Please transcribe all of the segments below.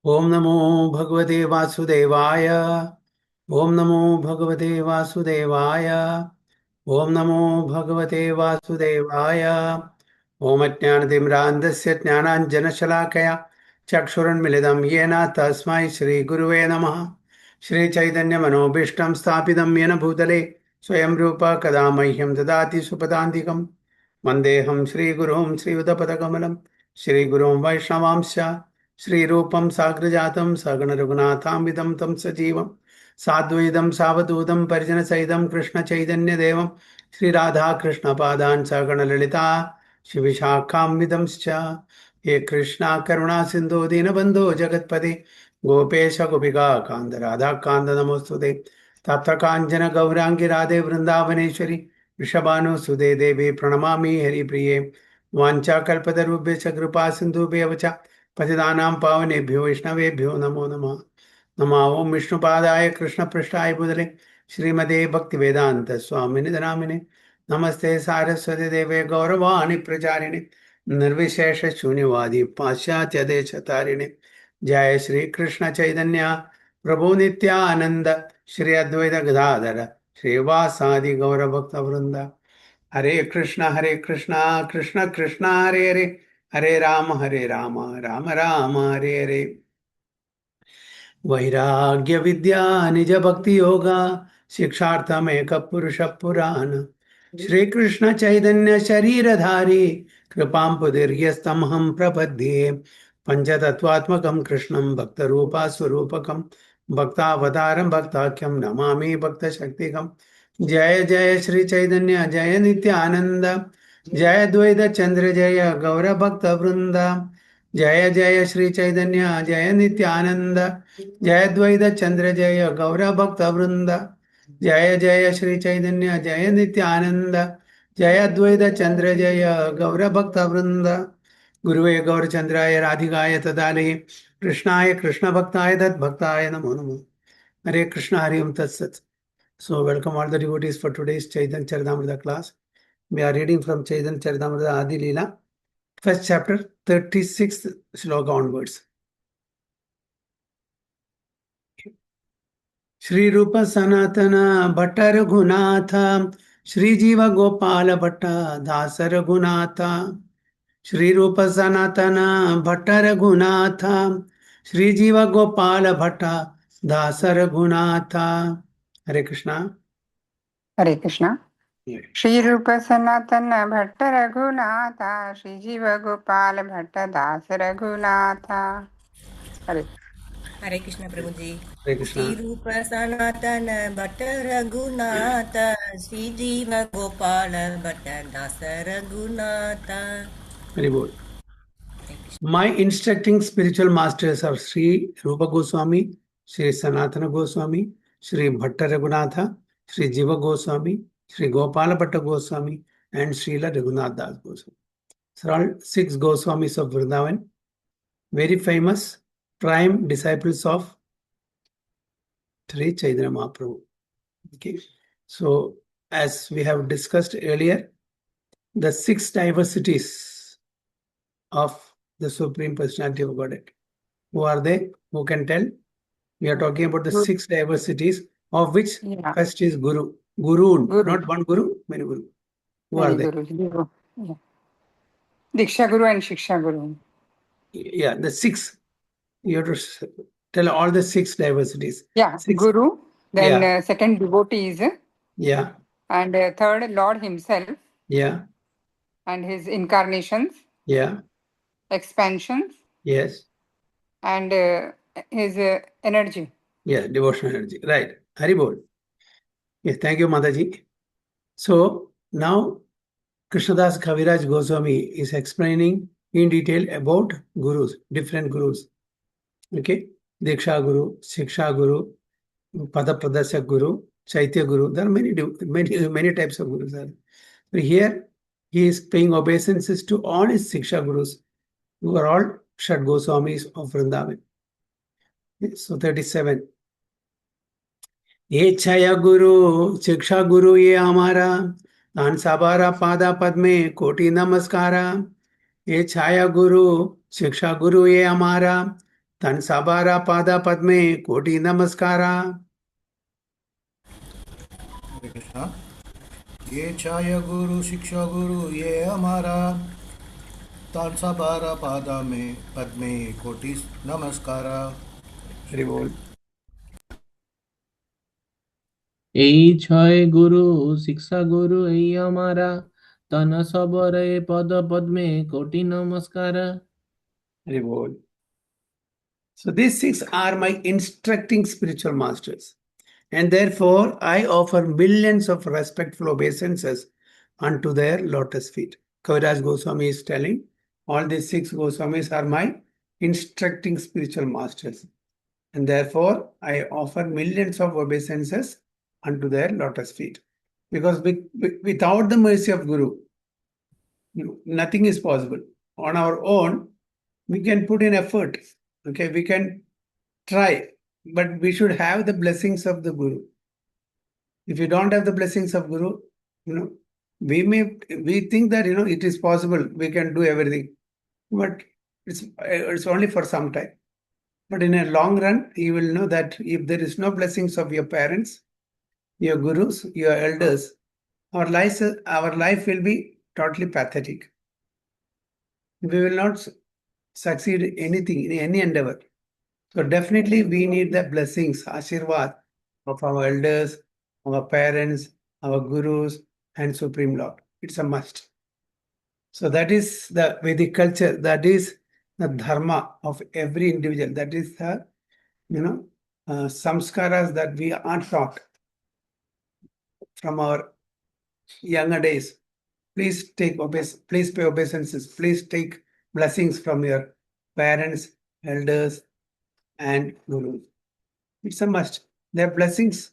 ओम नमो भगवते वासुदेवाय। ओम नमो भगवते वासुदेवाय। ओम नमो भगवते वासुदेवाय। ओम अज्ञानतिमिरान्धस्य ज्ञानाञ्जनशलाकया चक्षुरुन्मिलितं येन तस्मै श्रीगुरुवे नमः। श्रीचैतन्यमनोभीष्टं स्थापितं येन भूतले स्वयं रूप कदा मह्यं ददाति सुपदान्तिकं। वन्देऽहं श्रीगुरुं श्रीयुतपदकमलं श्रीगुरुं वैष्णवांश्च श्रीरूपं साग्रजातं सगणरघुनाथान्वितं तं सजीवं साद्वैतं सावधूतं परिजनसहितं कृष्णचैतन्यदेवं श्रीराधाकृष्णपादान् सगणललिता शिविशाखान्वितंश्च। हे कृष्णा करुणा सिन्धो दीनबन्धो जगत्पते गोपेश गोपिका कान्त राधाकान्त नमोऽस्तुते। तप्तकाञ्चन गौराङ्गी राधे वृन्दावनेश्वरी वृषभानुसुते देवी प्रणमामि हरिप्रिये। वाञ्छाकल्पतरुभ्यश्च कृपा सिन्धुभ्येव च पतितानां पावनेभ्यो वैष्णवेभ्यो नमो नमः। नमः ओं विष्णुपादाय कृष्णपृष्ठाय भूतले श्रीमते भक्तिवेदान्त स्वामिनि नामिने नमस्ते सारस्वती देवे गौरवाणि प्रचारिणे निर्विशेष शून्यवादी पाश्चात्य देशतारिणे। जय श्री कृष्ण चैतन्य प्रभु नित्यानंद श्री अद्वैत गदाधर श्रीवासादि गौर भक्त वृंद। हरे कृष्ण कृष्ण कृष्ण हरे हरे हरे राम राम राम हरे हरे। वैराग्य विद्या निज भक्ति योगा शिक्षार्थमेक पुरुष पुराण श्री कृष्ण चैतन्य शरीरधारी कृपां पुदीर्घस्तमहं प्रपद्ये। पंचतत्वात्मकं कृष्णं भक्तरूपा स्वरूपकं भक्तावतारं भक्ताख्यं नमामि भक्तशक्तिकं। जय जय श्री चैतन्य जय नित्यानंद जय द्वैत चंद्र जय गौर भक्त वृंद। जय जय श्री चैतन्य जय नित्यानंद जय द्वैत चंद्र जय गौर भक्त वृंद। जय जय श्री चैतन्य जय नित्यानंद जय द्वैत चंद्र जय गौर भक्त वृंद। गुरुवे गौरचंद्राय राधिकाय तदालये कृष्णाय कृष्ण भक्ताय तद्भक्ताय नमो नमः। हरे कृष्ण हरि ओम तत्सत्। So welcome all the devotees for today's Chaitanya Charitamrita class. We are reading from Chaitanya Charitamrita Adi Leela, first chapter, 36th shloka onwards. Shri रूप सनातन भट्ट रघुनाथ श्री जीव गोपाल भट्ट दास रघुनाथ। श्री रूप सनातन भट्ट रघुनाथ श्री जीव गोपाल भट्ट दास रघुनाथ। हरे कृष्णा। हरे कृष्णा। श्री रूप सनातन भट्ट रघुनाथ श्री जीव गोपाल भट्ट दास रघुनाथ। हरे हरे कृष्ण प्रभु जी। हरे कृष्णा। श्री रूप सनातन भट्ट रघुनाथ श्री जीव गोपाल भट्ट दास रघुनाथ। हरि बोल। My instructing spiritual masters are Sri Rupa Goswami, Sri Sanatana Goswami, Sri Bhatta Raghunatha, Sri Jiva Goswami, Sri Gopala Bhatta Goswami, and Srila Raghunath Das Goswami. So all 6 Goswamis of Vrindavan, very famous, prime disciples of Sri Chaitanya Mahaprabhu. Okay. So as we have discussed earlier, the 6 diversities of the Supreme Personality of Godhead. Who are they? Who can tell? We are talking about the 6 diversities, of which first is Guru. Guru, not one Guru, many Guru. Who are they? Guru. Yeah. Diksha Guru and Shiksha Guru. Yeah, the 6. You have to tell all the 6 diversities. Yeah, 6. Guru. Then second devotees. Yeah. And third Lord himself. Yeah. And his incarnations. Yeah. Expansions. Yes. And his energy. Yeah, devotional energy. Right. Haribol. Yes, thank you, Mataji. So now Krishnadas Kaviraj Goswami is explaining in detail about gurus, different gurus. Okay, Diksha Guru, Shiksha Guru, Pada Pradasya Guru, Chaitya Guru. There are many types of gurus. But here he is paying obeisances to all his Shiksha Gurus, who are all Shad Goswamis of Vrindavan. So 37. ये छाया गुरु शिक्षा गुरु ये हमारा तान साबारा पादा पद में कोटि नमस्कारा। ये छाया गुरु शिक्षा गुरु ये हमारा Tan Sabara Pada Padme Koti Namaskara. हरे कृष्णा। ये छाया गुरु शिक्षा गुरु ये हमारा, तालसा बारा पादा में पद्मे कोटि नमस्कारा। Hari Bol. এই ছয় গুরু শিক্ষা গুরু এই আমারা, তন সবরে পদ পদ্মে কোটি নমস্কার। Hari Bol. So these six are my instructing spiritual masters. And therefore, I offer millions of respectful obeisances unto their lotus feet. Kaviraj Goswami is telling, all these six Goswamis are my instructing spiritual masters. And therefore, I offer millions of obeisances unto their lotus feet. Because without the mercy of Guru, nothing is possible. On our own, we can put in effort. Okay, we can try, but we should have the blessings of the Guru. If you don't have the blessings of Guru, we think that it is possible, we can do everything, but it's only for some time. But in a long run, you will know that if there is no blessings of your parents, your gurus, your elders, our life will be totally pathetic. We will not succeed in anything, in any endeavor. So definitely we need the blessings, Ashirwad of our elders, our parents, our gurus, and Supreme Lord. It's a must. So that is the Vedic culture. That is the dharma of every individual. That is the, samskaras that we are taught from our younger days. Please pay obeisances. Please take blessings from your parents, elders, and gurus. It's a must. Their blessings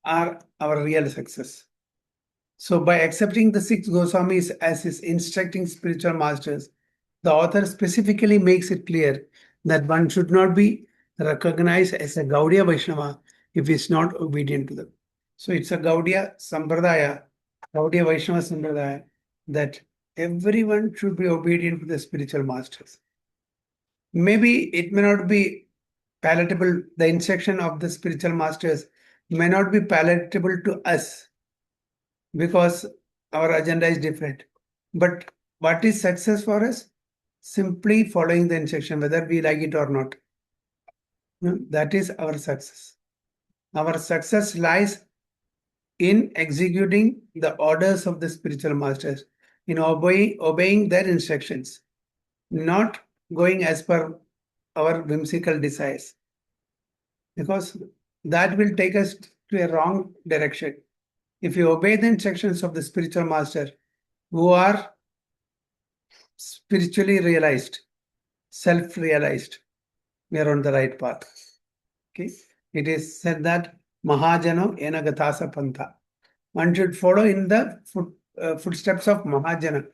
are our real success. So by accepting the six Goswamis as his instructing spiritual masters, the author specifically makes it clear that one should not be recognized as a Gaudiya Vaishnava if he is not obedient to them. So it's a Gaudiya Vaishnava Sampradaya, that everyone should be obedient to the spiritual masters. Maybe it may not be palatable, the instruction of the spiritual masters may not be palatable to us because our agenda is different. But what is success for us? Simply following the instruction, whether we like it or not. That is our success. Our success lies in executing the orders of the spiritual masters, in obeying their instructions, not going as per our whimsical desires, because that will take us to a wrong direction. If you obey the instructions of the spiritual master who are spiritually realized, self-realized, we are on the right path. Okay, it is said that Mahajano enagatasa pantha. One should follow in the footsteps of Mahajana.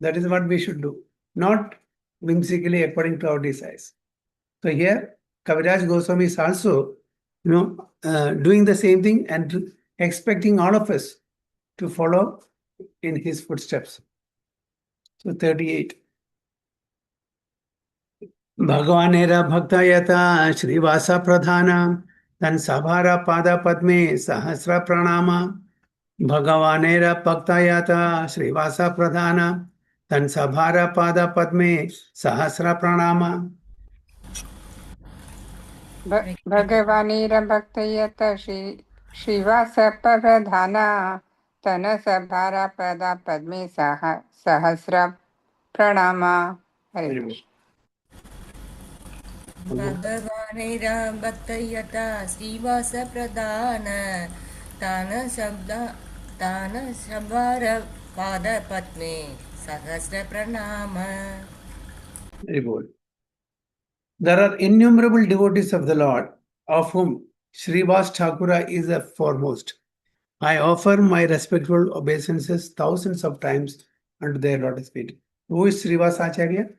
That is what we should do, not whimsically according to our desires. So here, Kaviraj Goswami is also, doing the same thing and expecting all of us to follow in his footsteps. So 38. Bhagavanera Bhaktayata Shrivasa Pradhana Tan Sabhara Pada Padme Sahasra Pranama. Bhagavanera Bhaktayata Shrivasa Pradhana Tan Sabhara Pada Padme Sahasra Pranama. भगवानेरभक्तयत श्रीवासप्रधाना तन सभारा पदा पद्मे सहस्र प्रणामा। हरे कृष्ण। भगवानेरभक्तयता श्रीवास प्रदान तान शब्दार पाद पद्मे सहस्र प्रणाम। Very good. There are innumerable devotees of the Lord, of whom Srivas Thakura is the foremost. I offer my respectful obeisances thousands of times unto their lotus feet. Who is Srivas Acharya?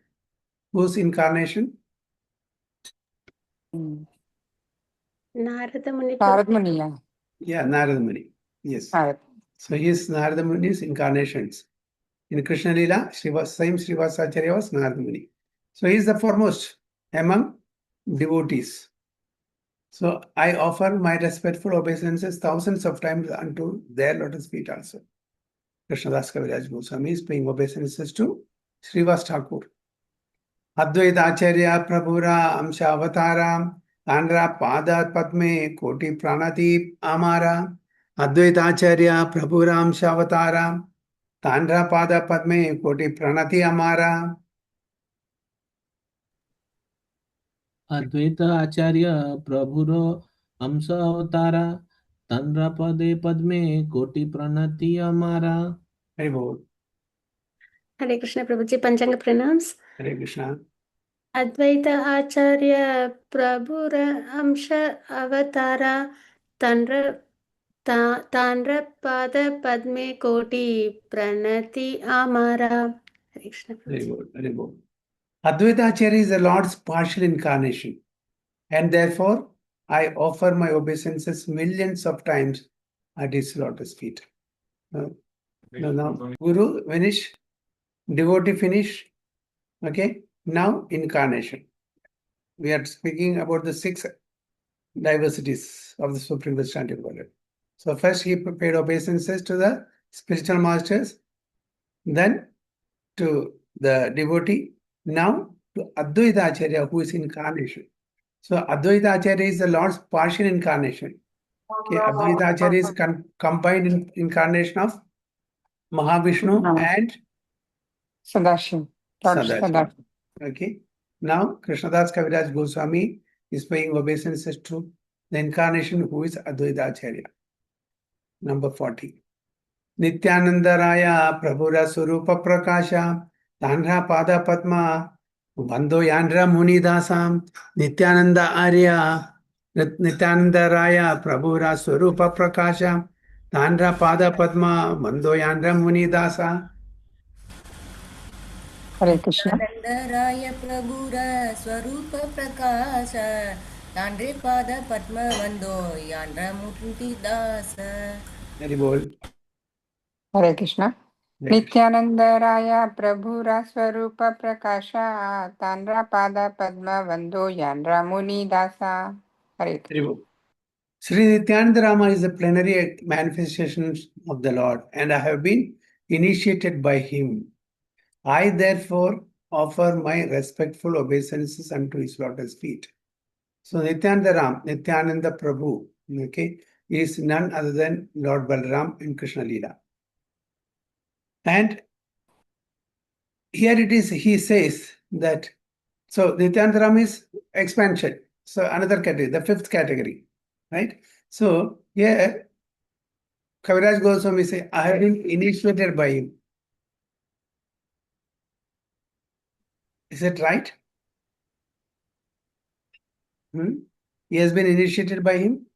Whose incarnation? Narad मुनि। Yeah, Narada Muni. Yes. So he is Narada Muni's incarnations. In Krishna Lila, same Srivas Acharya was Narada Muni. So he is the foremost. among devotees. So I offer my respectful obeisances thousands of times unto their lotus feet also. Krishnadas Kaviraj Goswami is paying obeisances to Srivas Thakur. Advaita Acharya Prabhura Amsha Avatara Andra Pada Padme Koti Pranati Amara Advaita Acharya Prabhura Amsha Avatara Tandra Pada Padme Koti Pranati Amara. अद्वैत आचार्य प्रभुर अंश अवतारा तंद्र पदे पद्मे कोटि प्रणति हमारा. Very good. Hare Krishna Prabhuji, Panchanga pranams. Hare Krishna. Advaita Acharya Prabhura Amsha Avatara Tandra Tandra Pada Padme Koti Pranati Amara. Hare Krishna Very Prabhuji. good. Very good. Advaita Acharya is the Lord's partial incarnation, and therefore I offer my obeisances millions of times at his lotus feet. Now, Guru finish, devotee finish. Okay, now incarnation. We are speaking about the 6 diversities of the Supreme Personality of Godhead. So first he paid obeisances to the spiritual masters, then to the devotee, now to Advaita Acharya, who is incarnation. So Advaita Acharya is the Lord's partial incarnation. Okay, Advaita Acharya is combined incarnation of Mahavishnu and Sadashiv. Lord Sadashiva. Sadashiv. Okay. Now Krishnadas Kaviraj Goswami is paying obeisances to the incarnation who is Advaita Acharya. Number 40. Nityananda Raya Prabhura Surupa Prakasha Tanra Pada Padma Bando Yandra Munidasam Nityananda Arya Nityananda Raya Prabhura Surupa Prakasha Tanra Pada Padma Bando Yandra Munidasa. Hare Krishna. Nandaraaya Prabhura Swarupa Prakasha Tandre Pada Padma Vando Yandra Muti Dasa. Very bold. Hare Krishna. Nityananda Prabhura Swarupa Prakasha Tandra Pada Padma Vando Yandra Muni Dasa. Hare Krishna. Very bold. Sri Nityananda Rama is a plenary manifestation of the Lord, and I have been initiated by him. I therefore offer my respectful obeisances unto his lotus feet. So Nityananda Ram, Nityananda Prabhu, okay, is none other than Lord Balaram in Krishna Leela. And here it is, he says that, so Nityananda Ram is expansion. So another category, the 5th category, right? So here, Kaviraj Goswami say, I have been initiated by him. Is it right? He has been initiated by him?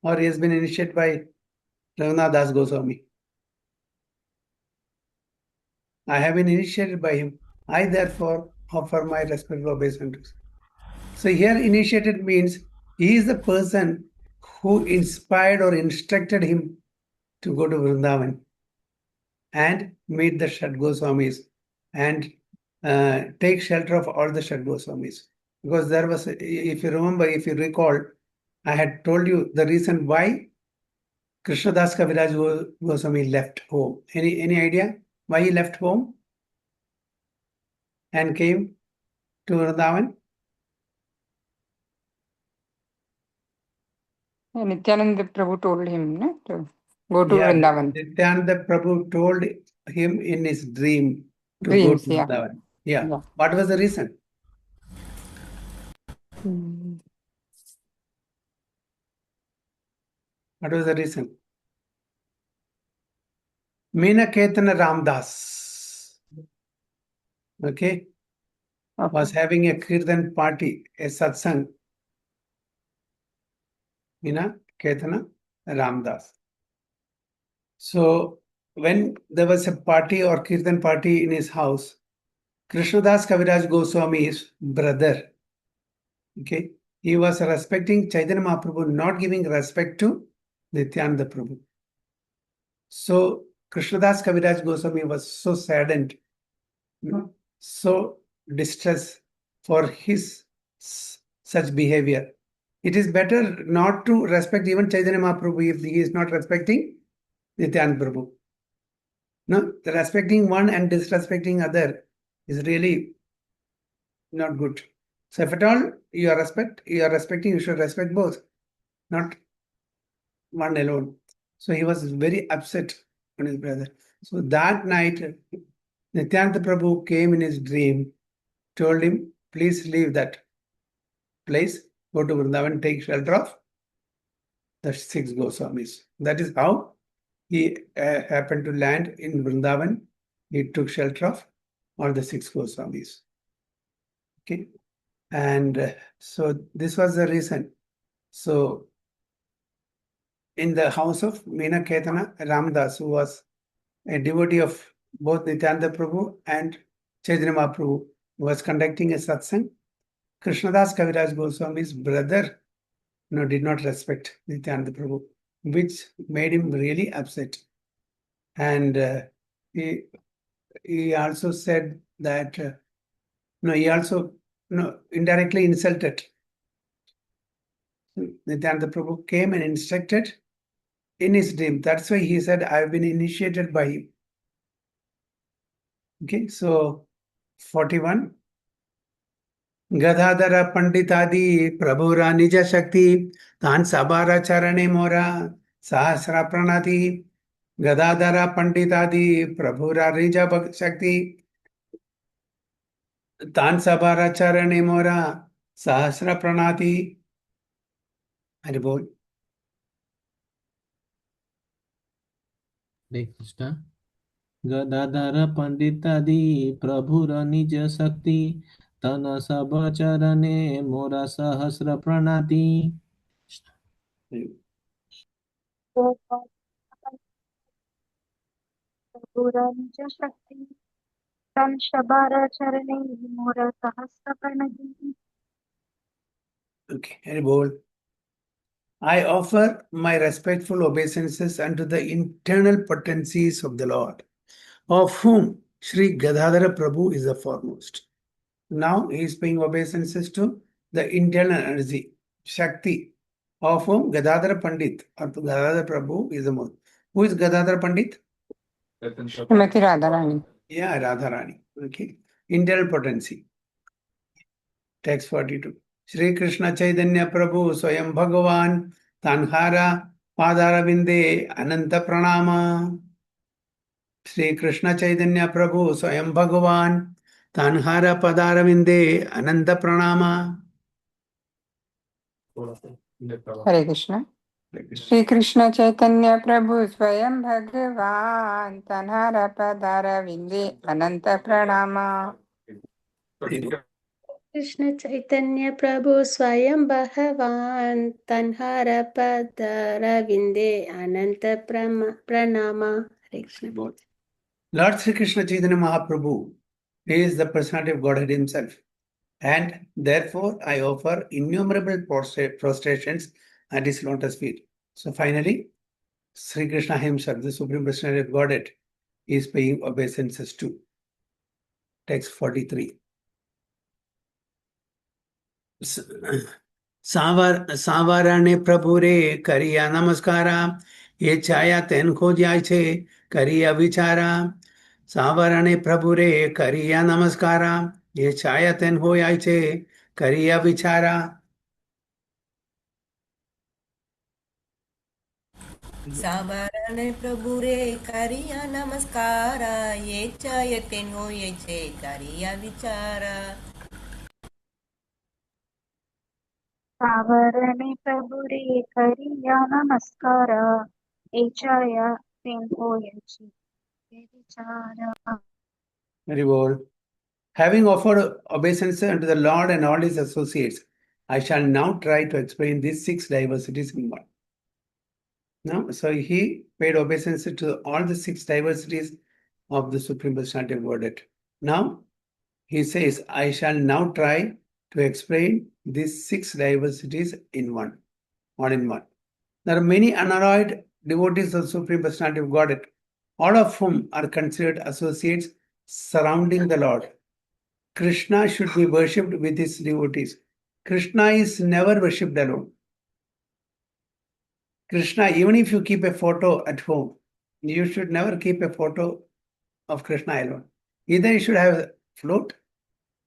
Or he has been initiated by Raghunath Das Goswami? I have been initiated by him. I therefore offer my respectful obeisances. So here initiated means he is the person who inspired or instructed him to go to Vrindavan and meet the Shad Goswamis and take shelter of all the Shad Goswamis. Because there was, if you remember, if you recall, I had told you the reason why Krishnadas Kaviraj Goswami left home. Any idea why he left home and came to Vrindavan? Nityananda Prabhu told him to go to Vrindavan. Nityananda Prabhu told him in his dream to Dreams, go to yeah. Vrindavan. Yeah. Yeah. What was the reason? What was the reason? Meena Ketana Ramdas, okay, was having a Kirtan party, a satsang. Meena Ketana Ramdas. So when there was a party or Kirtan party in his house, Krishnadas Kaviraj Goswami's brother, okay, he was respecting Chaitanya Mahaprabhu, not giving respect to Nityananda Prabhu. So Krishnadas Kaviraj Goswami was so saddened. So distress for his such behavior. It is better not to respect even Chaitanya Mahaprabhu if he is not respecting Nityananda Prabhu. No, respecting one and disrespecting other is really not good. So if at all you are respecting, you should respect both, not one alone. So he was very upset on his brother. So that night, Nityananda Prabhu came in his dream, told him, please leave that place, go to Vrindavan, take shelter of the six Goswamis. That is how he happened to land in Vrindavan. He took shelter of all the six Goswamis. Okay. And so this was the reason. So in the house of Meena Ketana, Ramdas, who was a devotee of both Nityananda Prabhu and Chaitanya Mahaprabhu, was conducting a satsang. Krishnadas Kaviraj Goswami's brother did not respect Nityananda Prabhu, which made him really upset. And he also said that he also indirectly insulted. Nityananda Prabhu came and instructed in his dream. That's why he said, I've been initiated by him. Okay, so 41. Gadadhara Panditadi Prabhura Nija Shakti Tan Sabara Charane Mora Sahasra Pranati Gadadhara Panditadi Prabhura Nija Shakti Tan Sabara Charane Mora Sahasra Pranati. Haribol. Hare Krishna. Gadadhar पंडितादि प्रभुर निज शक्ति तन सब चरणे मोरा सहस्र प्रणाति. निज शक्ति तन शबार चरणे मोर सहस्र Pranati. Okay, Haribol. I offer my respectful obeisances unto the internal potencies of the Lord, of whom Sri Gadadhara Prabhu is the foremost. Now he is paying obeisances to the internal energy, Shakti, of whom Gadadhara Pandit or Gadadhara Prabhu is the most. Who is Gadadhara Pandit? Srimati Radharani. Yeah, Radharani. Okay. Internal potency. Text 42. Shri Krishna Chaitanya Prabhu Swayam Bhagavan Tanhara Padara Vinde Ananta Pranama. Shri Krishna Chaitanya Prabhu Swayam Bhagavan Tanhara Padara Vinde Ananta Pranama. Hare Krishna. Shri Krishna Chaitanya Prabhu Swayam Bhagavan Tanhara Padara Vinde Ananta Pranama. Krishna Chaitanya Prabhu Swayam Bhagavan Tanhara Padara Vinde Ananta Pranama. Hare Krishna. Lord Sri Krishna Chaitanya Mahaprabhu is the personality of Godhead himself, and therefore I offer innumerable prostrations at his lotus feet. So finally, Sri Krishna himself, the Supreme Personality of Godhead, is paying obeisances to. Text 43. સાવારાને પ્રભુ રે કરિયા નમસ્કારા એ છાયા તેન ખોજ્યા છે કરિયા વિચારા સાવારાને પ્રભુ રે કરિયા નમસ્કારા એ છાયા તેન હોયા છે કરિયા વિચારા. સાવરણે પ્રભુ રે કરિયા નમસ્કારા એ ચાયતેન હોય છે કરિયા વિચારા. सावरणे प्रभु रे करिया नमस्कार एचाय तेन होयछि विचार. Very well. Having offered obeisance unto the Lord and all his associates, I shall now try to explain these six diversities in one. Now, so he paid obeisance to all the six diversities of the Supreme Personality of Godhead. Now, he says, I shall now try to explain these six diversities in one, all in one. There are many unalloyed devotees of the Supreme Personality of Godhead, all of whom are considered associates surrounding the Lord. Krishna should be worshipped with his devotees. Krishna is never worshipped alone. Krishna, even if you keep a photo at home, you should never keep a photo of Krishna alone. Either you should have a flute,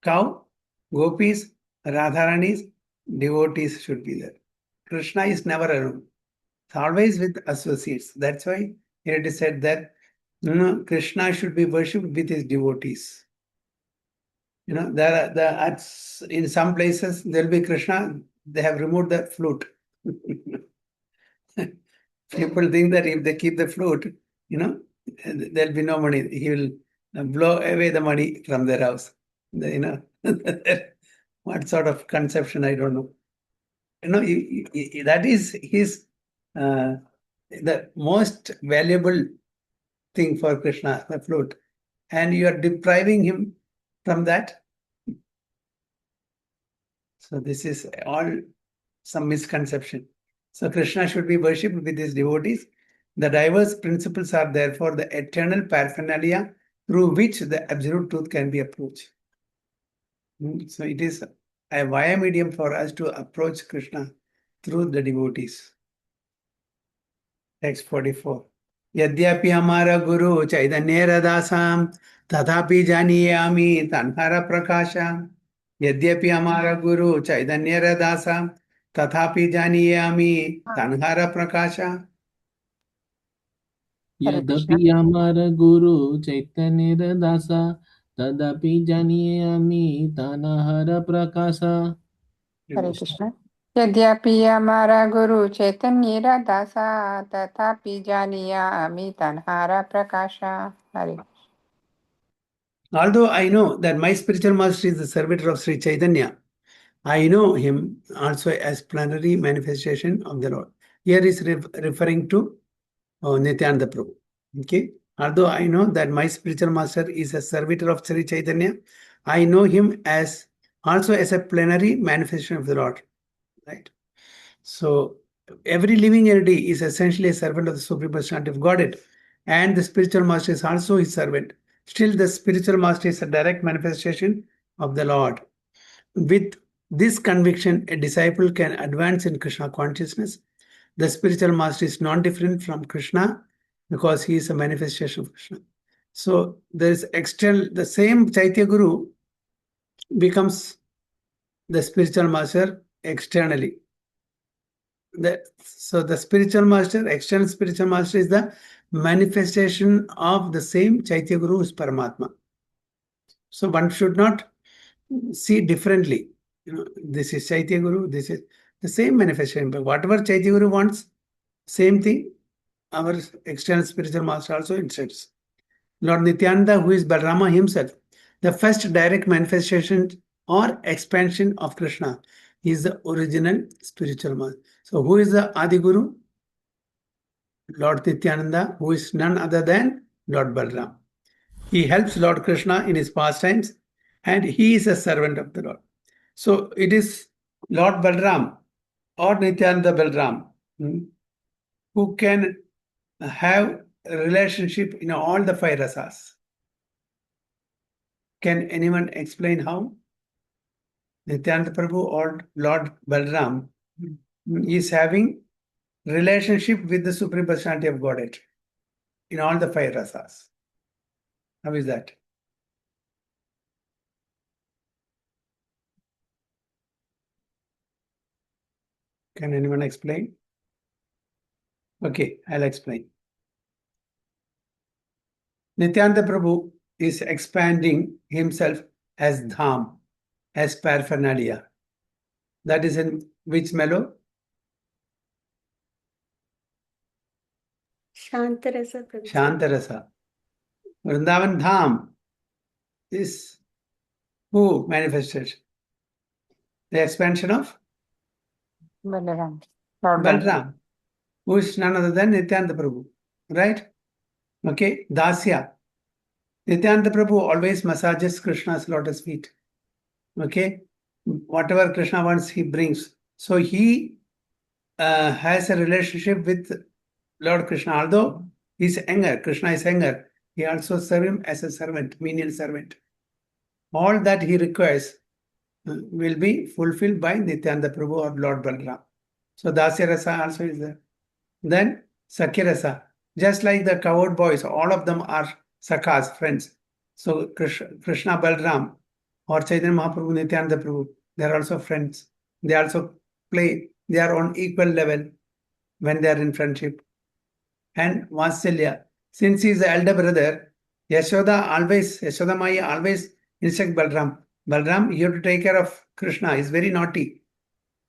cow, gopis, radharanis, devotees should be there. Krishna is never alone. It's always with associates. That's why it is said that Krishna should be worshipped with his devotees. In some places there will be Krishna, they have removed the flute. People think that if they keep the flute, there'll be no money. He will blow away the money from their house. What sort of conception, I don't know. That is his the most valuable thing for Krishna, the flute. And you are depriving him from that. So this is all some misconception. So Krishna should be worshipped with his devotees. The diverse principles are therefore the eternal paraphernalia through which the absolute truth can be approached. So it is a via medium for us to approach Krishna through the devotees. Text 44. यद्यपि हमारा गुरु चैतन्य रदासाम तथापि जानियामि तन्हर प्रकाशम. यद्यपि हमारा गुरु चैतन्य रदासाम तथापि जानियामि तन्हर प्रकाशम. Hare Krishna. यद्यपि আমার গুরু চৈতন্যের দাসা তদপি জানিয়ে আমি তানহার প্রকাশা. Hare Krishna. यद्यपि हमारा गुरु चैतन्य दासा तथापि जानिया अमी तन्हारा प्रकाशा. हरे. Although I know that my spiritual master is the servitor of Sri Chaitanya, I know him also as plenary manifestation of the Lord. Here is referring to Nityananda Prabhu. Okay. Although I know that my spiritual master is a servitor of Sri Chaitanya, I know him as also as a plenary manifestation of the Lord. Right. So every living entity is essentially a servant of the Supreme Personality of Godhead, and the spiritual master is also his servant. Still, the spiritual master is a direct manifestation of the Lord. With this conviction, a disciple can advance in Krishna consciousness. The spiritual master is non-different from Krishna because he is a manifestation of Krishna. So there is external, the same Chaitya Guru becomes the spiritual master externally. So the spiritual master, external spiritual master, is the manifestation of the same Chaitya Guru, who is Paramatma. So one should not see differently. This is Chaitya Guru, this is the same manifestation. But whatever Chaitya Guru wants, same thing, our external spiritual master also insists. Lord Nityananda, who is Balarama himself, the first direct manifestation or expansion of Krishna, is the original spiritual master. So who is the Adi Guru? Lord Nityananda, who is none other than Lord Balaram. He helps Lord Krishna in his pastimes, and he is a servant of the Lord. So it is Lord Balaram or Nityananda Balaram who can have a relationship in all the five rasas. Can anyone explain how? Nityananda Prabhu or Lord Balaram is having relationship with the Supreme Personality of Godhead in all the five rasas. How is that? Can anyone explain? Okay, I'll explain. Nityananda Prabhu is expanding himself as Dham, as paraphernalia. That is in which mellow? Shantarasa Prabhuji. Shantarasa. Vrindavan Dham is who manifested? The expansion of Balaram. Lord Balaram. Balaram, who is none other than Nityananda Prabhu. Right? Okay, Dasya. Nityananda Prabhu always massages Krishna's lotus feet. Okay, whatever Krishna wants, he brings. So he has a relationship with Lord Krishna. Although he's younger, Krishna is younger, he also serves him as a servant, menial servant. all that he requires will be fulfilled by Nityananda Prabhu or Lord Balram. So Dasya Rasa also is there. Then Sakya Rasa, just like the cowherd boys, all of them are Sakas, friends. So Krishna Balram or Chaitanya Mahaprabhu, Nityananda Prabhu, they are also friends. They also play, they are on equal level when they are in friendship. And Vatsalya, since he is the elder brother, Yashoda Maya always instruct Balram. Balram, you have to take care of Krishna. He's very naughty,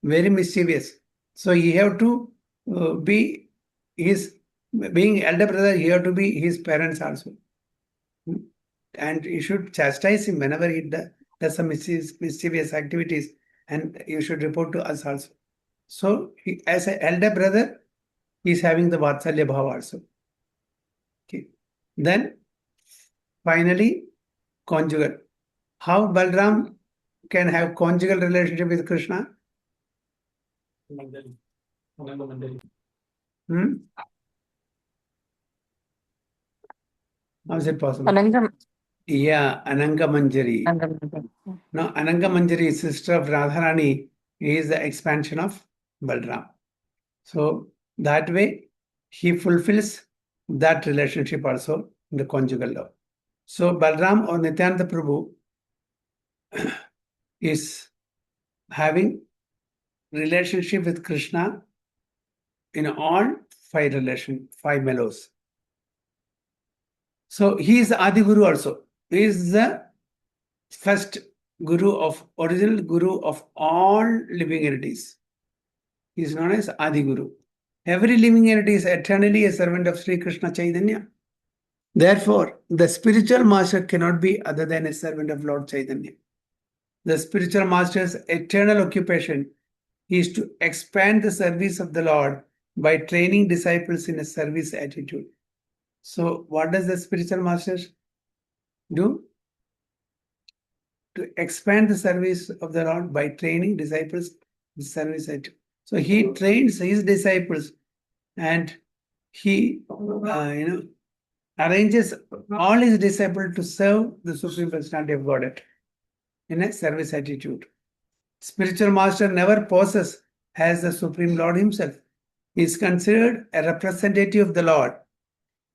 very mischievous. So you have to be his, being elder brother, you have to be his parents also. And you should chastise him whenever he does some mischievous activities, and you should report to us also. So he, as an elder brother, he is having the Vatsalya Bhava also. Okay. Then finally, conjugal. How Balram can have conjugal relationship with Krishna? Hmm? How is it possible? Anangam. Yeah, Ananga Manjari. Anangam. Now, Ananga Manjari, sister of Radharani, is the expansion of Balram. So that way, he fulfills that relationship also in the conjugal love. So Balram or Nityananda Prabhu is having relationship with Krishna in all five mellows. So he is the Adi Guru also. He is the first original Guru of all living entities. He is known as Adi Guru. Every living entity is eternally a servant of Sri Krishna Chaitanya. Therefore, the spiritual master cannot be other than a servant of Lord Chaitanya. The spiritual master's eternal occupation is to expand the service of the Lord by training disciples in a service attitude. So, what does the spiritual master do? To expand the service of the Lord by training disciples in service attitude. So, he trains his disciples and he, arranges all his disciples to serve the Supreme Personality of Godhead in a service attitude. Spiritual master never poses as the Supreme Lord himself. He is considered a representative of the Lord.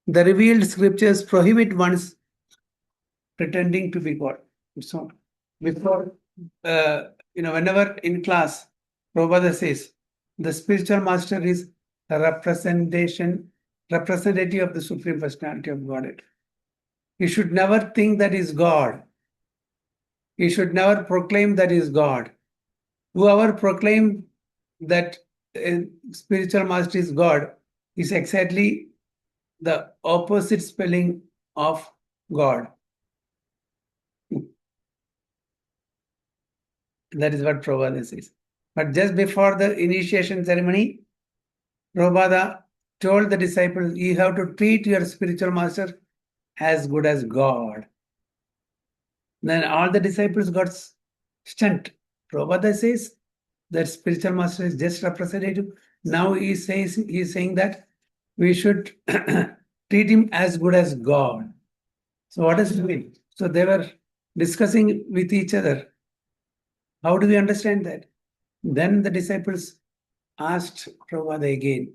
The revealed scriptures prohibit one's pretending to be God. So, before, whenever in class, Prabhupada says, the spiritual master is a representative of the Supreme Personality of Godhead. He should never think that he is God. He should never proclaim that he is God. Whoever proclaims that a spiritual master is God is exactly the opposite spelling of God. That is what Prabhupada says. But just before the initiation ceremony, Prabhupada told the disciples, you have to treat your spiritual master as good as God. Then all the disciples got stunned. Prabhupada says that spiritual master is just representative. Now he is saying that we should treat him as good as God. So what does it mean? So they were discussing with each other. How do we understand that? Then the disciples asked Prabhupada again,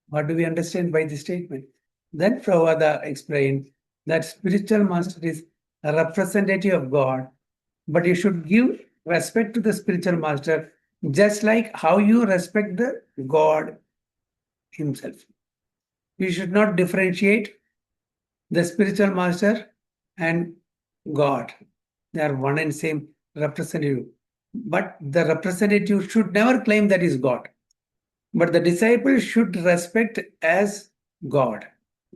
what do we understand by this statement? Then Prabhupada explained that spiritual master is a representative of God, but you should give respect to the spiritual master just like how you respect the God himself. You should not differentiate the spiritual master and God. They are one and same representative. But the representative should never claim that is God. But the disciple should respect as God,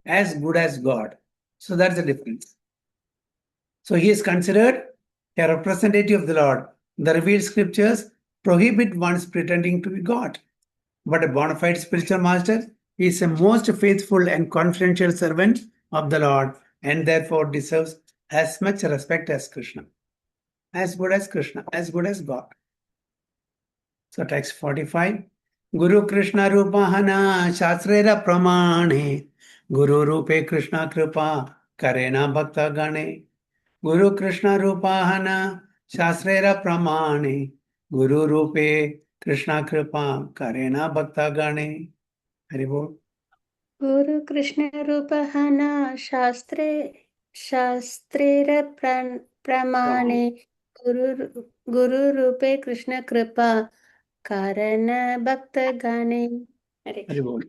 as good as God. So that's the difference. So he is considered a representative of the Lord. The revealed scriptures prohibit one's pretending to be God. But a bona fide spiritual master is a most faithful and confidential servant of the Lord and therefore deserves as much respect as Krishna. As good as Krishna, as good as God. So text 45. Guru Krishna Rupahana Shastrera Pramane Guru Rupe Krishna Kripa Karena Bhakta Gane Guru Krishna Rupahana Shastrera Pramane Guru Rupe Krishna Kripa Karena Bhakta Gane. Haribol. Guru Krishna Rupahana Shastrera Pramane Guru Rupe Krishna Kripa Karana Bhakta Gane. Hare Krishna. Haribol.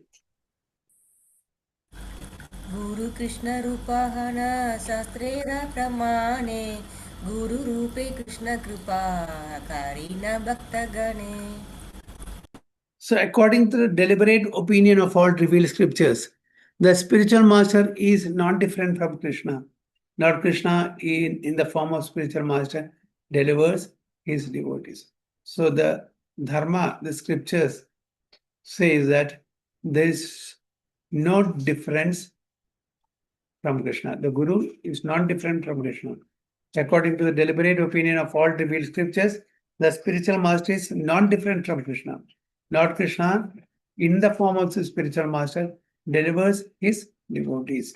गुरु कृष्ण रूपहन शास्त्रेर प्रमाणे गुरु रूपे कृष्ण कृपा कारिण भक्तगणे. So, according to the deliberate opinion of all revealed scriptures, the spiritual master is not different from Krishna. Lord Krishna, in the form of spiritual master, delivers his devotees. So, the dharma, the scriptures, says that there is no difference from Krishna. The Guru is not different from Krishna. According to the deliberate opinion of all revealed scriptures, the spiritual master is not different from Krishna. Lord Krishna, in the form of the spiritual master, delivers his devotees.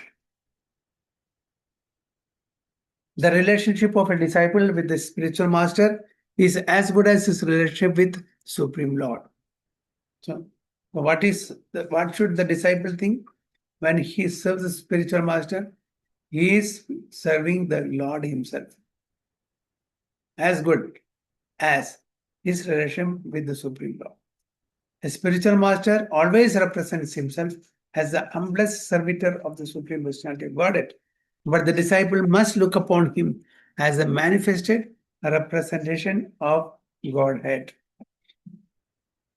The relationship of a disciple with the spiritual master is as good as his relationship with Supreme Lord. So, what should the disciple think when he serves the spiritual master? He is serving the Lord himself, as good as his relation with the Supreme Lord. A spiritual master always represents himself as the humblest servitor of the Supreme Personality of Godhead. But the disciple must look upon him as a manifested representation of Godhead.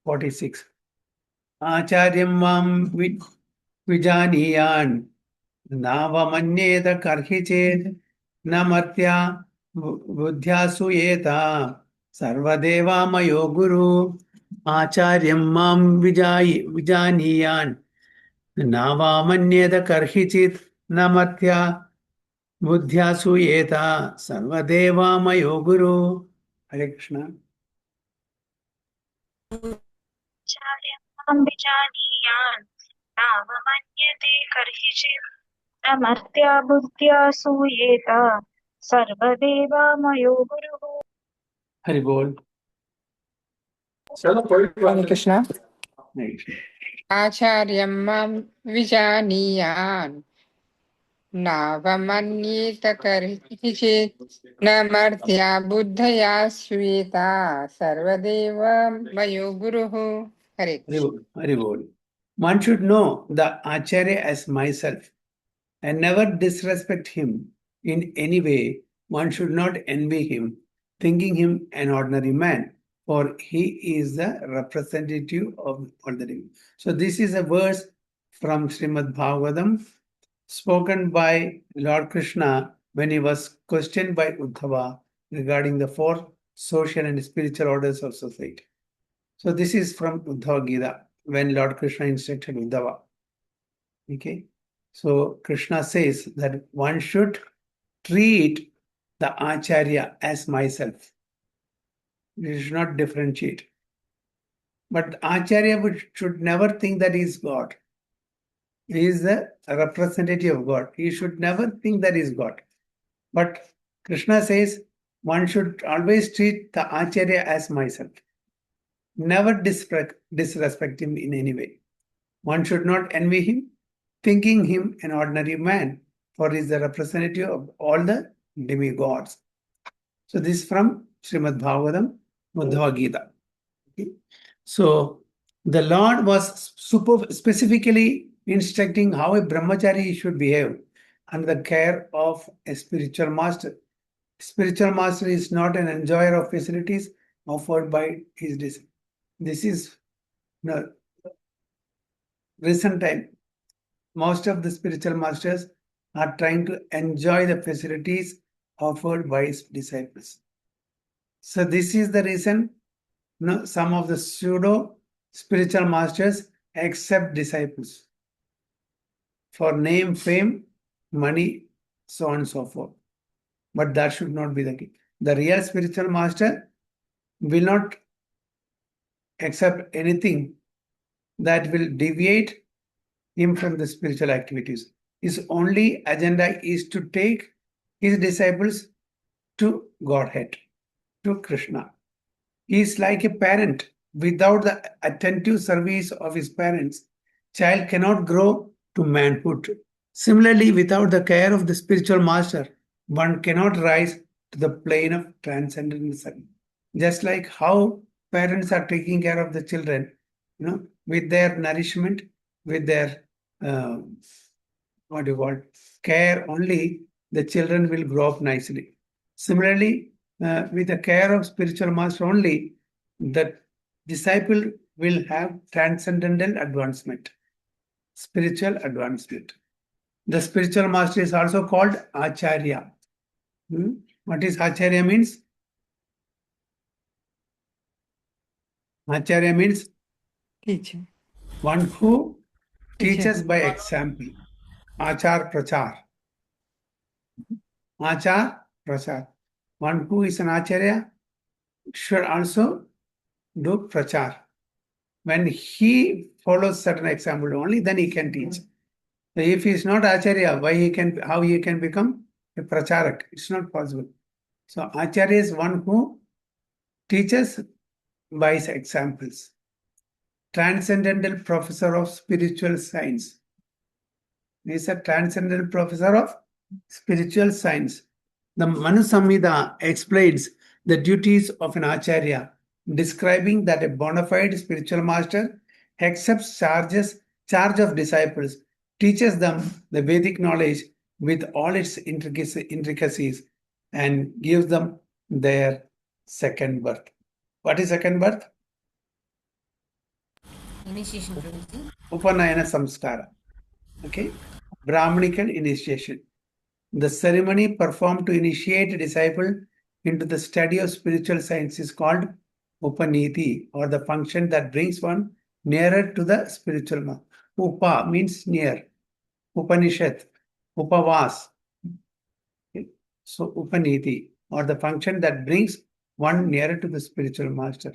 46. Acharyam mam vijaniyan navamanyeta karhiched namartya buddhya suyeta sarvadeva mayo guru Acharyam mam vijaniyan navamanyeta karhiched namartya buddhya suyeta sarvadeva mayo guru. Hare Krishna. चार्यं विजानीयान् नावमन्यते कर्हिचित् Amartya बुद्ध्या सूयेत सर्वदेवामयो गुरुः. Hari Bol. Hare Krishna. Right. Acharyam mam vijaniyaan navamanyeta karhichit namartya buddhaya sweta sarvadeva mayo guruhu. Hare Krishna. Hari Bol. One should know the Acharya as myself and never disrespect him in any way. One should not envy him, thinking him an ordinary man, for he is the representative of all the divine. So, this is a verse from Srimad Bhagavatam spoken by Lord Krishna when he was questioned by Uddhava regarding the four social and spiritual orders of society. So, this is from Uddhava Gita when Lord Krishna instructed Uddhava. Okay. So Krishna says that one should treat the Acharya as myself. You should not differentiate. But Acharya should never think that he is God. He is the representative of God. He should never think that he is God. But Krishna says one should always treat the Acharya as myself. Never disrespect him in any way. One should not envy him, thinking him an ordinary man, for he is the representative of all the demigods. So this is from Srimad Bhagavatam, Uddhava Gita. Okay. So the Lord was specifically instructing how a brahmachari should behave under the care of a spiritual master. Spiritual master is not an enjoyer of facilities offered by his disciple. This is recent time. Most of the spiritual masters are trying to enjoy the facilities offered by his disciples. So this is the reason some of the pseudo spiritual masters accept disciples for name, fame, money, so on and so forth. But that should not be the case. The real spiritual master will not accept anything that will deviate him from the spiritual activities. His only agenda is to take his disciples to Godhead, to Krishna. He is like a parent. Without the attentive service of his parents, child cannot grow to manhood. Similarly, without the care of the spiritual master, one cannot rise to the plane of transcendentalism. Just like how parents are taking care of the children, with their nourishment, with their uh, what do you call care only, the children will grow up nicely. Similarly, with the care of spiritual master only, the disciple will have transcendental advancement, spiritual advancement. The spiritual master is also called Acharya. What is Acharya means? Acharya means Teacher. one who Teacher. teaches by example. Achar Prachar. Achar Prachar. One who is an Acharya should also do Prachar. When he follows certain example only, then he can teach. So if he is not Acharya, how he can become a Pracharak? It's not possible. So Acharya is one who teaches by his examples. Transcendental professor of spiritual science. He is a transcendental professor of spiritual science. The Manu Samhita explains the duties of an Acharya, describing that a bona fide spiritual master accepts charge of disciples, teaches them the Vedic knowledge with all its intricacies, and gives them their second birth. What is second birth? Initiation, Prabhuji. Upanayana Samskara. Okay? Brahmanical initiation. The ceremony performed to initiate a disciple into the study of spiritual science is called Upaniti, or the function that brings one nearer to the spiritual master. Upa means near. Upanishad, Upavas. Okay. So Upaniti, or the function that brings one nearer to the spiritual master.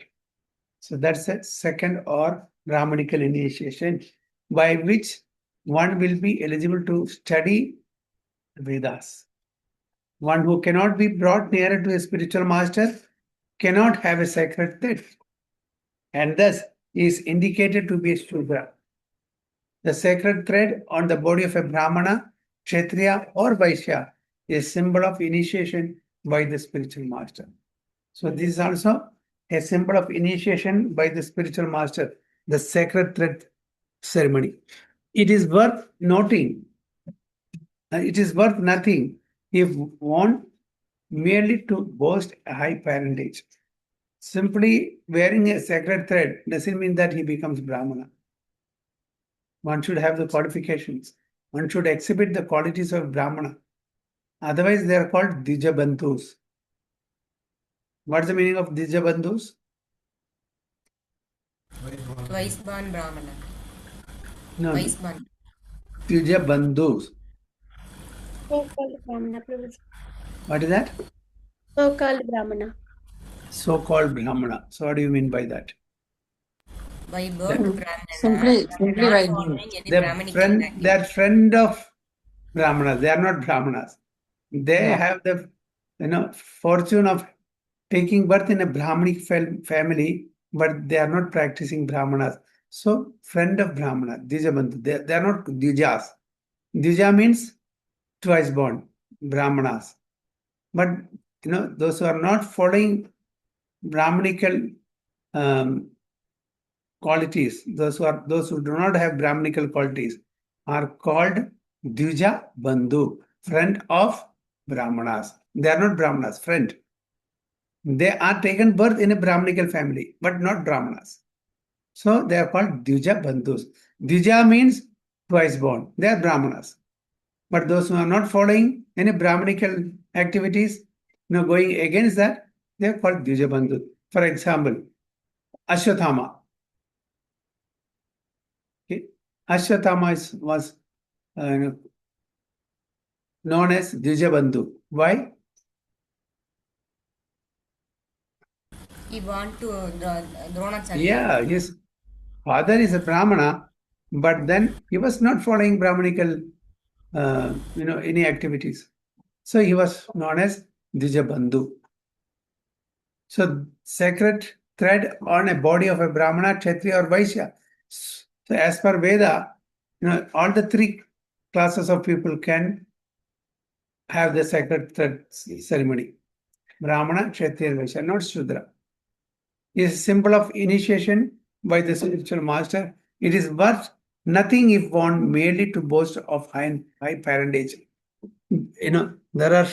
So that's a second or Brahmanical initiation, by which one will be eligible to study Vedas. One who cannot be brought nearer to a spiritual master cannot have a sacred thread, and thus is indicated to be a Shudra. The sacred thread on the body of a Brahmana, Kshatriya, or Vaishya is a symbol of initiation by the spiritual master. So this is also a symbol of initiation by the spiritual master, the sacred thread ceremony. It is worth noting, it is worth nothing if one merely to boast a high parentage. Simply wearing a sacred thread doesn't mean that he becomes Brahmana. One should have the qualifications. One should exhibit the qualities of Brahmana. Otherwise, they are called Dijabandhus. What's the meaning of Dijabandhus? Twice born Brahmana. No, Twice born. Dijabandhus. So-called Brahmana, Prabhuji. What is that? So-called Brahmana. So-called Brahmana. So what do you mean by that? By birth Brahmana. Simply not by following birth. any They Brahmanical are friend of Brahmanas. They are not Brahmanas. They Yeah. have the fortune of taking birth in a Brahmanic family, but they are not practicing Brahmanas. So friend of Brahmana, Dijabandhu. They are not Dijas. Dija means twice born Brahmanas. But those who are not following Brahmanical qualities, those who do not have Brahmanical qualities, are called Dvija Bandhu, friend of Brahmanas. They are not Brahmanas, friend. They are taken birth in a Brahmanical family, but not Brahmanas. So they are called Dvija Bandhus. Dvija means twice born. They are Brahmanas. But those who are not following any Brahmanical activities, going against that, they are called Dvija Bandhus. For example, Ashwatthama. Okay. Ashwatthama was known as Dvijabandhu. Why? He want to Dronacharya. Yeah, his father is a Brahmana, but then he was not following Brahmanical, any activities. So he was known as Dijabandhu. So sacred thread on a body of a Brahmana, Kshatriya or Vaishya. So as per Veda, all the three classes of people can have the sacred thread ceremony. Brahmana, Kshatriya and Vaishya, not Shudra. It is a symbol of initiation by the spiritual master. It is worth nothing if worn merely to boast of high parentage. There are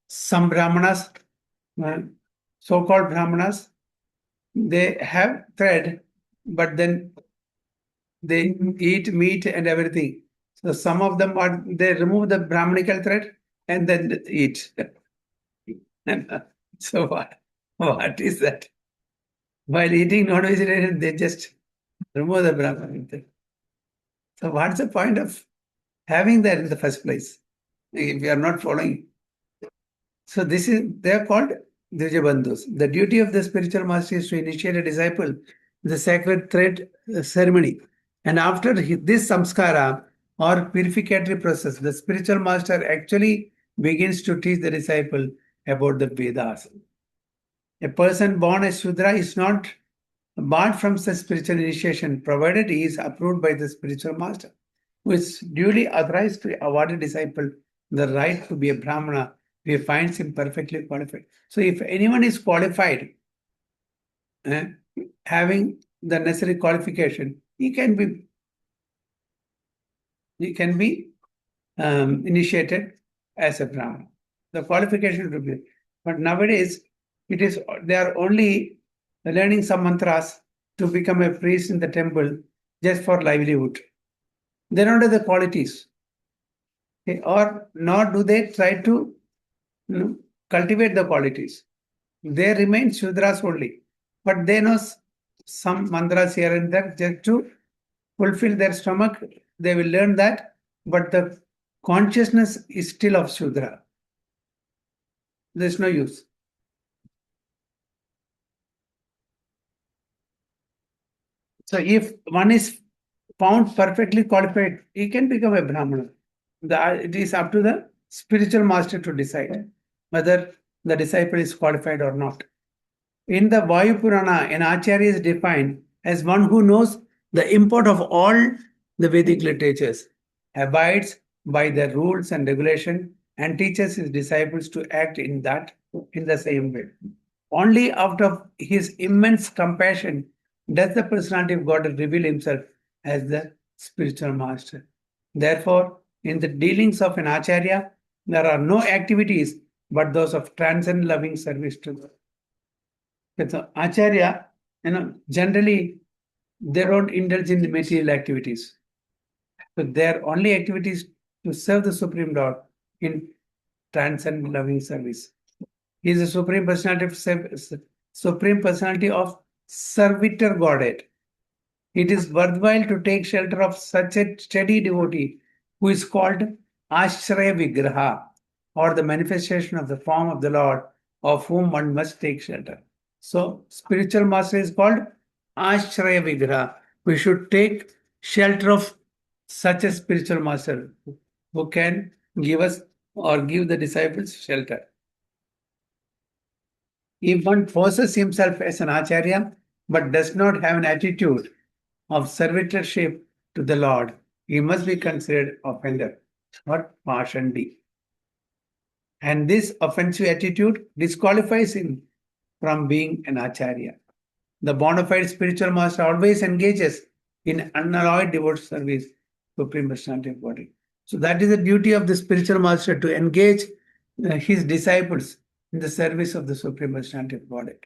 some Brahmanas, so-called Brahmanas, they have thread, but then they eat meat and everything. So some of them they remove the Brahmanical thread and then eat. So what is that? While eating non-vegetarian, they just remove the Brahmanical thread. So what's the point of having that in the first place if we are not following? So they are called Dijabandhus. The duty of the spiritual master is to initiate a disciple in the sacred thread ceremony. And after this samskara or purificatory process, the spiritual master actually begins to teach the disciple about the Vedas. A person born as Shudra is not barred from such spiritual initiation, provided he is approved by the spiritual master, who is duly authorized to award a disciple the right to be a Brahmana if he finds him perfectly qualified. So if anyone is qualified, having the necessary qualification, he can be initiated as a Brahmana. The qualification would be, but nowadays they are only learning some mantras to become a priest in the temple just for livelihood. They don't have the qualities, or nor do they try to cultivate the qualities. They remain Shudras only, but they know some mantras here and there just to fulfill their stomach. They will learn that, but the consciousness is still of Shudra. There's no use. So if one is found perfectly qualified, he can become a Brahmana. It is up to the spiritual master to decide whether the disciple is qualified or not. In the Vayu Purana, an Acharya is defined as one who knows the import of all the Vedic literatures, abides by the rules and regulation, and teaches his disciples to act in the same way. Only out of his immense compassion does the personality of God reveal himself as the spiritual master. Therefore, in the dealings of an Acharya, there are no activities but those of transcendent loving service to God. So Acharya, generally they don't indulge in the material activities. So their only activities to serve the Supreme Lord in transcendent loving service. He is the Supreme Personality of Servitor Godhead. It is worthwhile to take shelter of such a steady devotee who is called Ashraya Vigraha, or the manifestation of the form of the Lord, of whom one must take shelter. So, spiritual master is called Ashraya Vigraha. We should take shelter of such a spiritual master who can give us or give the disciples shelter. If one poses himself as an Acharya but does not have an attitude of servitorship to the Lord, he must be considered offender or Pashandi. And this offensive attitude disqualifies him from being an Acharya. The bona fide spiritual master always engages in unalloyed devoted service to Supreme Personality of Godhead. So that is the duty of the spiritual master, to engage his disciples in the service of the Supreme Personality of Godhead.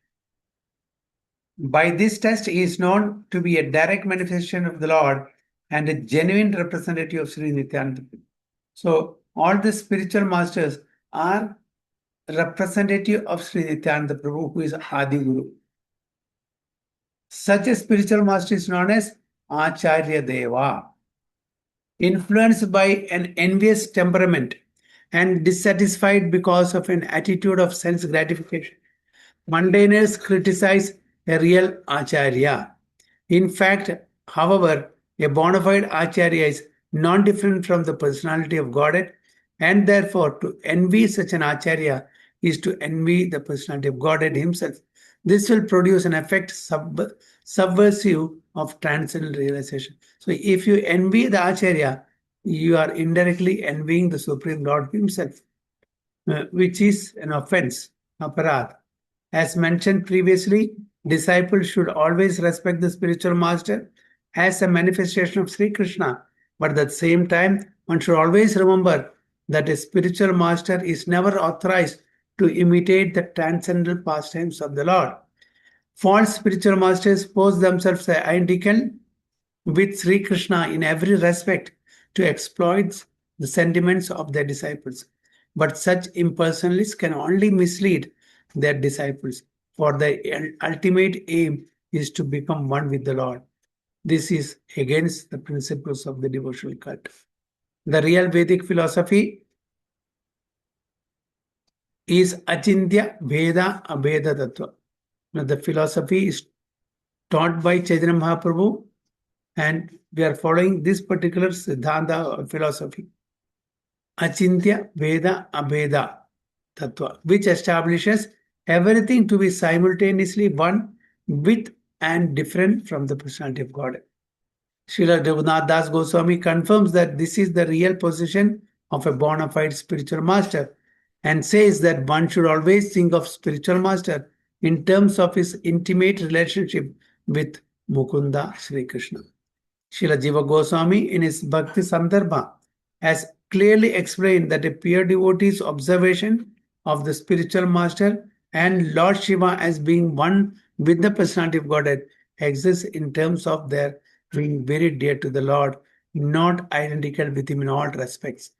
By this test, he is known to be a direct manifestation of the Lord and a genuine representative of Sri Nityananda. So all the spiritual masters are representative of Sri Nityananda Prabhu, who is Adi Guru. Such a spiritual master is known as Acharya Deva. Influenced by an envious temperament and dissatisfied because of an attitude of sense gratification, mundaners criticize a real Acharya. In fact, however, a bona fide Acharya is non-different from the personality of Godhead And therefore, to envy such an Acharya is to envy the personality of Godhead himself. This will produce an effect subversive of transcendental realization. So if you envy the Acharya, you are indirectly envying the Supreme Lord himself, which is an offense, aparad. As mentioned previously, disciples should always respect the spiritual master as a manifestation of Sri Krishna. But at the same time, one should always remember that a spiritual master is never authorized to imitate the transcendental pastimes of the Lord. False spiritual masters pose themselves identical with Sri Krishna in every respect to exploit the sentiments of their disciples. But such impersonalists can only mislead their disciples, for the ultimate aim is to become one with the Lord. This is against the principles of the devotional cult. The real Vedic philosophy is Achintya Veda Abheda Tattva. Now, the philosophy is taught by Chaitanya Mahaprabhu, and we are following this particular Siddhanta philosophy. Achintya Veda Abheda Tattva, which establishes everything to be simultaneously one with and different from the personality of God. Srila Raghunath Das Goswami confirms that this is the real position of a bona fide spiritual master and says that one should always think of spiritual master in terms of his intimate relationship with Mukunda Sri Krishna. Srila Jiva Goswami in his Bhakti Sandarbha has clearly explained that a pure devotee's observation of the spiritual master and Lord Shiva as being one with the personality of Godhead exists in terms of their being very dear to the Lord, not identical with him in all respects.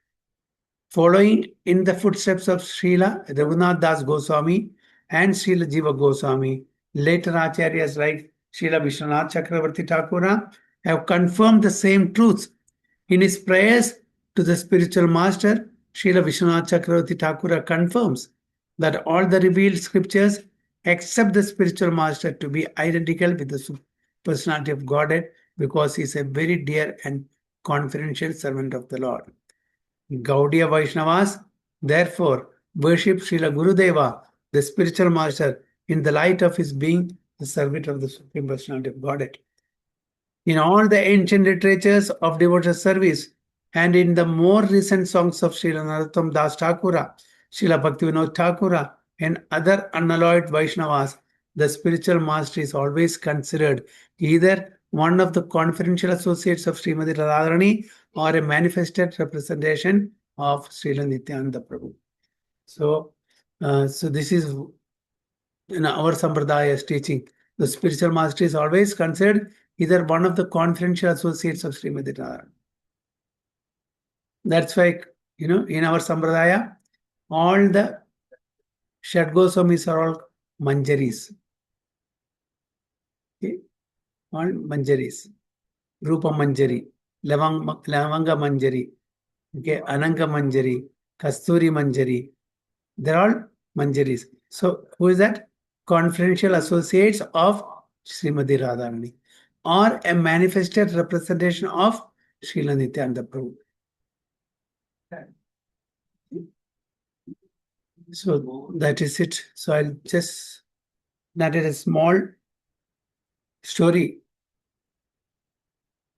Following in the footsteps of Srila Raghunath Das Goswami and Srila Jiva Goswami, later Acharyas like Srila Vishwanath Chakravarti Thakura have confirmed the same truths. In his prayers to the spiritual master, Srila Vishwanath Chakravarti Thakura confirms that all the revealed scriptures accept the spiritual master to be identical with the personality of Godhead because he is a very dear and confidential servant of the Lord. Gaudiya Vaishnavas therefore worship Srila Gurudeva, the spiritual master, in the light of his being the servant of the Supreme Personality of Godhead. In all the ancient literatures of devotional service and in the more recent songs of Srila Narottam Das Thakura, Srila Bhaktivinoda Thakura, and other unalloyed Vaishnavas, the spiritual master is always considered either one of the confidential associates of Srimati Radharani or a manifested representation of Srila Nityananda Prabhu. So this is in our Sampradaya's teaching. The spiritual master is always considered either one of the confidential associates of Srimati Radharani. That's why, in our Sampradaya, all the Shad Goswamis are all Manjaris. Okay? All Manjaris. Rupa Manjari, Lavanga Manjari, okay, Ananga Manjari, Kasturi Manjari. They're all Manjaris. So who is that? Confidential associates of Srimati Radharani or a manifested representation of Srila Nityananda Prabhu. So that is it. So I'll just narrate a small story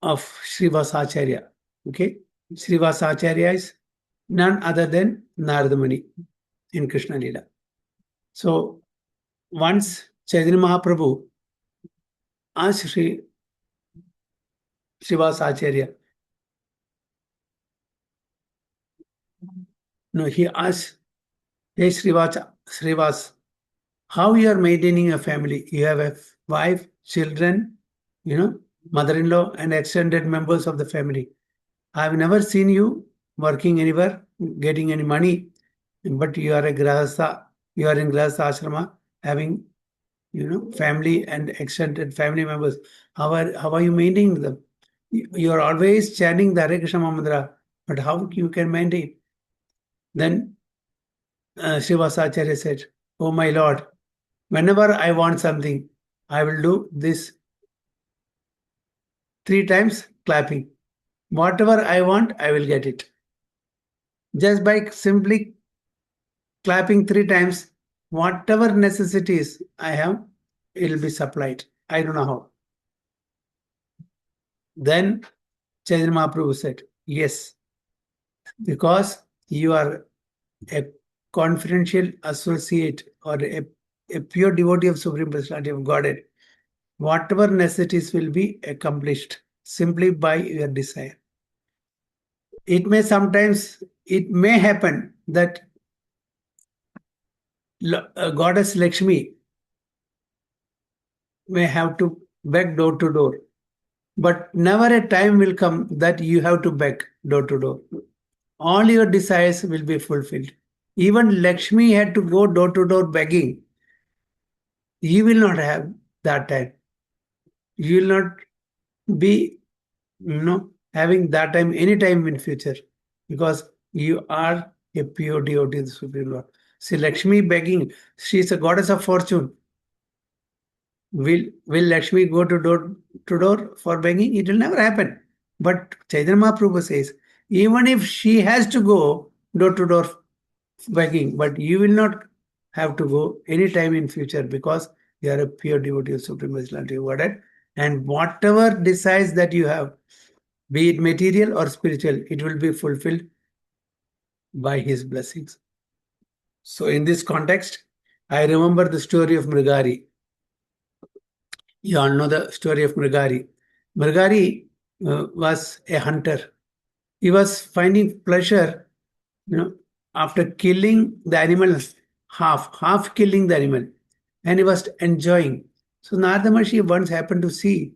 of Srivasa Acharya. Okay, Srivasa Acharya is none other than Narada Muni in Krishna Lila. So once Chaitanya Mahaprabhu asked Srivasa Acharya, he asked, hey Srivas, how you are maintaining a family? You have a wife, children, mother-in-law, and extended members of the family. I have never seen you working anywhere, getting any money, but you are a grahastha. You are in grahastha ashrama, having, family and extended family members. How are you maintaining them? You are always chanting the Hare Krishna mantra, but how you can maintain? Then Srivasa Acharya said, "Oh my Lord, whenever I want something, I will do this 3 times clapping. Whatever I want, I will get it. Just by simply clapping 3 times, whatever necessities I have, it will be supplied. I don't know how. Then Chaitanya Mahaprabhu said, yes, because you are a confidential associate or a pure devotee of Supreme Personality of Godhead, whatever necessities will be accomplished simply by your desire. It may happen that Goddess Lakshmi may have to beg door to door, but never a time will come that you have to beg door to door. All your desires will be fulfilled. Even Lakshmi had to go door to door begging. You will not have that time. You will not be having that time any time in future, because you are a pure devotee of the Supreme Lord. See, Lakshmi begging, she is a goddess of fortune. Will Lakshmi go to door for begging? It will never happen. But Chaitanya Mahaprabhu says, even if she has to go door to door begging, but you will not have to go any time in future, because you are a pure devotee of Supreme Personality of Godhead, and whatever desires that you have, be it material or spiritual, it will be fulfilled by his blessings. So in this context, I remember the story of Mrigari. You all know the story of Mrigari. Mrigari was a hunter. He was finding pleasure, after killing the animal, half killing the animal, and he was enjoying. So Narada Maharshi once happened to see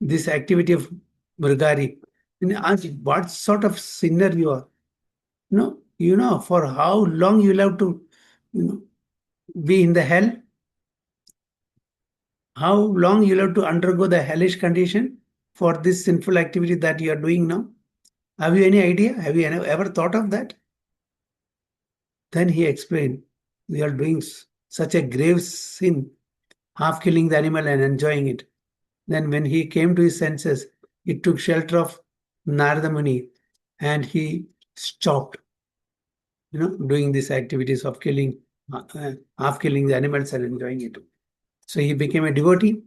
this activity of Mrigari and asked, what sort of sinner you are? For how long you'll have to be in the hell? How long you'll have to undergo the hellish condition for this sinful activity that you are doing now? Have you any idea? Have you ever thought of that? Then he explained, we are doing such a grave sin, half killing the animal and enjoying it. Then when he came to his senses, he took shelter of Narada Muni and he stopped, doing these activities of killing, half killing the animals and enjoying it. So he became a devotee.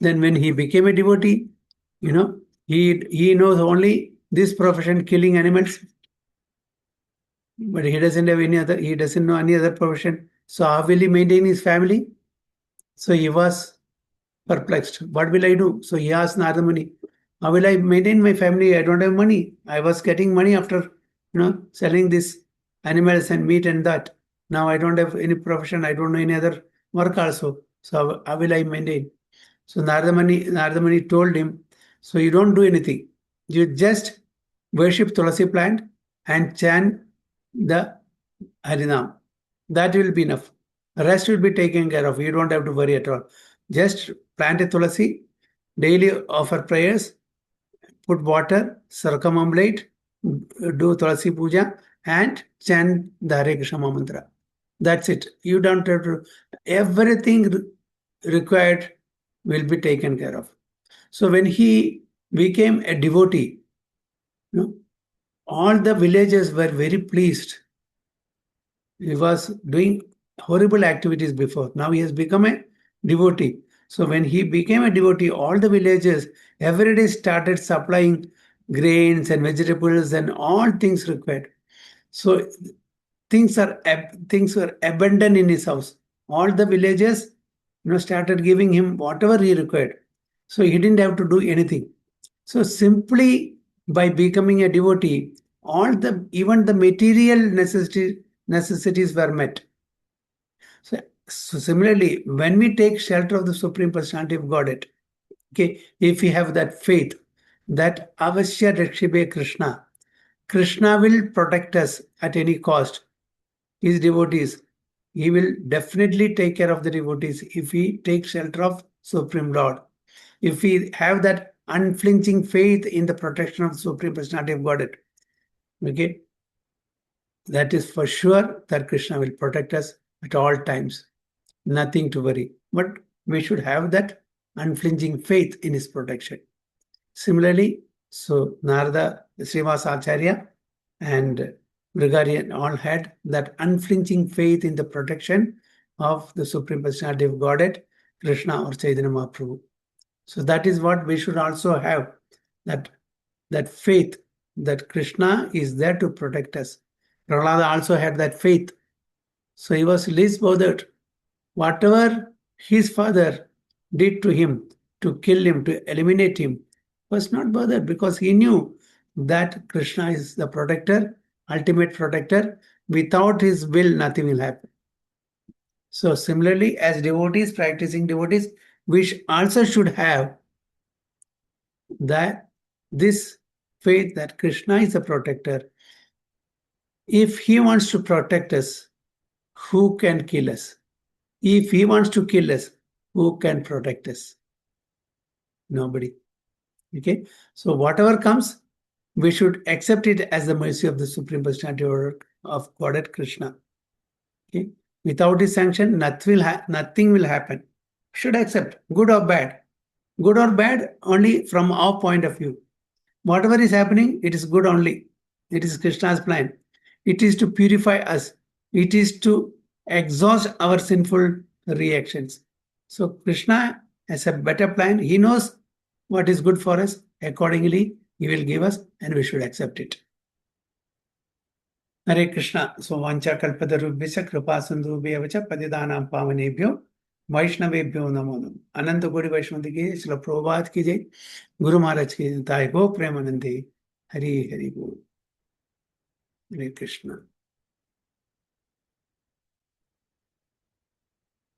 Then when he became a devotee, he knows only this profession, killing animals, but he doesn't know any other profession. So how will he maintain his family? So he was perplexed. What will I do? So he asked Narada Muni, how will I maintain my family? I don't have money. I was getting money after, selling these animals and meat and that. Now I don't have any profession. I don't know any other work also. So how will I maintain? So Narada Muni told him, so you don't do anything. You just worship Tulasi plant and chant the Harinam. That will be enough. The rest will be taken care of. You don't have to worry at all. Just plant a Tulasi, daily offer prayers, put water, circumambulate, do Tulasi Puja, and chant the Hare Krishna mantra. That's it. You don't have to, everything required will be taken care of. So when he became a devotee, all the villagers were very pleased. He was doing horrible activities before. Now he has become a devotee. So when he became a devotee, all the villagers every day started supplying grains and vegetables and all things required. So things were abundant in his house. All the villagers, started giving him whatever he required. So he didn't have to do anything. So simply by becoming a devotee, even the material necessities were met. So similarly, when we take shelter of the Supreme Personality of Godhead, okay, if we have that faith that avashya rakshibe Krishna will protect us at any cost. His devotees, he will definitely take care of the devotees if we take shelter of Supreme Lord. If we have that unflinching faith in the protection of the Supreme Personality of Godhead, okay, that is for sure that Krishna will protect us at all times. Nothing to worry. But we should have that unflinching faith in his protection. Similarly, so Narada, Srivas Acharya, and Gregorian all had that unflinching faith in the protection of the Supreme Personality of Godhead, Krishna or Chaitanya Mahaprabhu. So that is what we should also have, that faith that Krishna is there to protect us. Prahlada also had that faith. So he was least bothered. Whatever his father did to him, to kill him, to eliminate him, was not bothered because he knew that Krishna is the protector, ultimate protector. Without his will, nothing will happen. So similarly, as devotees, practicing devotees, we also should have that this faith that Krishna is the protector. If he wants to protect us, who can kill us? If he wants to kill us, who can protect us? Nobody. Okay. So whatever comes, we should accept it as the mercy of the Supreme Personality of Godhead Krishna. Okay. Without his sanction, nothing will happen. Should accept, good or bad. Good or bad only from our point of view. Whatever is happening, it is good only. It is Krishna's plan. It is to purify us. It is to exhaust our sinful reactions. So Krishna has a better plan. He knows what is good for us. Accordingly, he will give us and we should accept it. Hare Krishna. So vancha kalpatarubhyasya kripa sindhubhyavacha patidanam pavanebhyo वैष्णवेभ्यो नमो नमः. अनंत कोटि वैष्णव की श्रील प्रभुपाद की जय. गुरु महाराज की जय. गो प्रेमानंदे. हरि हरि बोल. हरे कृष्ण.